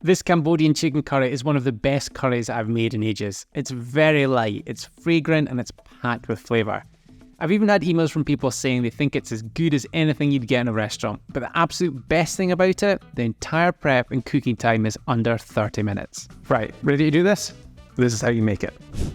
This Cambodian chicken curry is one of the best curries I've made in ages. It's very light, it's fragrant, and it's packed with flavour. I've even had emails from people saying they think it's as good as anything you'd get in a restaurant, but the absolute best thing about it, the entire prep and cooking time is under 30 minutes. Right, ready to do this? This is how you make it.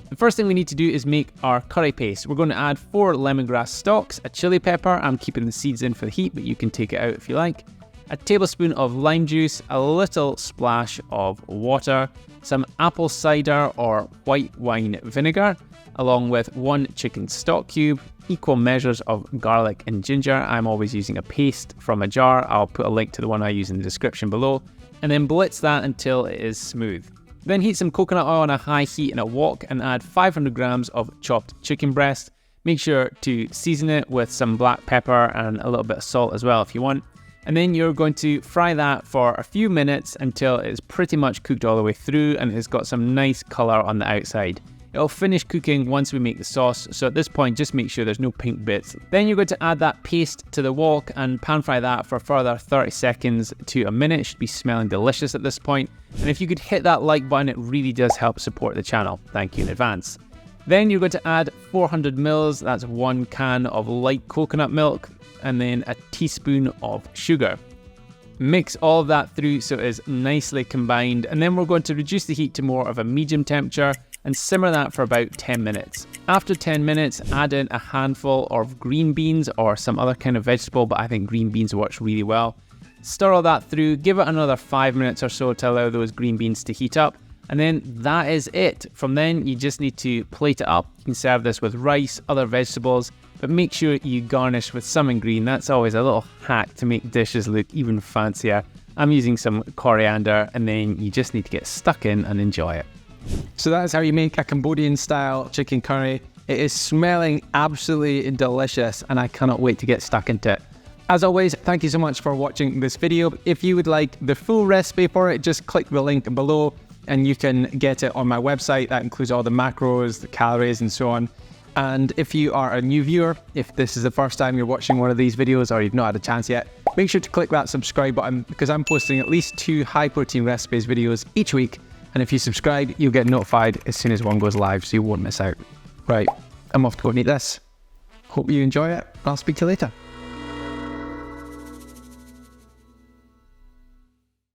The first thing we need to do is make our curry paste. We're going to add 4 lemongrass stalks, a chili pepper, I'm keeping the seeds in for the heat, but you can take it out if you like, a tablespoon of lime juice, a little splash of water, some apple cider or white wine vinegar, along with 1 chicken stock cube, equal measures of garlic and ginger. I'm always using a paste from a jar. I'll put a link to the one I use in the description below, and then blitz that until it is smooth. Then heat some coconut oil on a high heat in a wok and add 500 grams of chopped chicken breast. Make sure to season it with some black pepper and a little bit of salt as well if you want. And then you're going to fry that for a few minutes until it's pretty much cooked all the way through and it's got some nice colour on the outside. It'll finish cooking once we make the sauce, so at this point just make sure there's no pink bits. Then you're going to add that paste to the wok and pan fry that for a further 30 seconds to a minute. It should be smelling delicious at this point. And if you could hit that like button, it really does help support the channel. Thank you in advance. Then you're going to add 400 mils, that's 1 can of light coconut milk, and then a teaspoon of sugar. Mix all of that through so it is nicely combined, and then we're going to reduce the heat to more of a medium temperature and simmer that for about 10 minutes. After 10 minutes, add in a handful of green beans or some other kind of vegetable, but I think green beans works really well. Stir all that through, give it another 5 minutes or so to allow those green beans to heat up, and then that is it. From then, you just need to plate it up. You can serve this with rice, other vegetables, but make sure you garnish with something green. That's always a little hack to make dishes look even fancier. I'm using some coriander, and then you just need to get stuck in and enjoy it. So that is how you make a Cambodian style chicken curry. It is smelling absolutely delicious and I cannot wait to get stuck into it. As always, thank you so much for watching this video. If you would like the full recipe for it, just click the link below and you can get it on my website. That includes all the macros, the calories and so on. And if you are a new viewer, if this is the first time you're watching one of these videos or you've not had a chance yet, make sure to click that subscribe button because I'm posting at least 2 high protein recipes videos each week. And if you subscribe, you'll get notified as soon as one goes live, so you won't miss out. Right, I'm off to go and eat this. Hope you enjoy it. I'll speak to you later.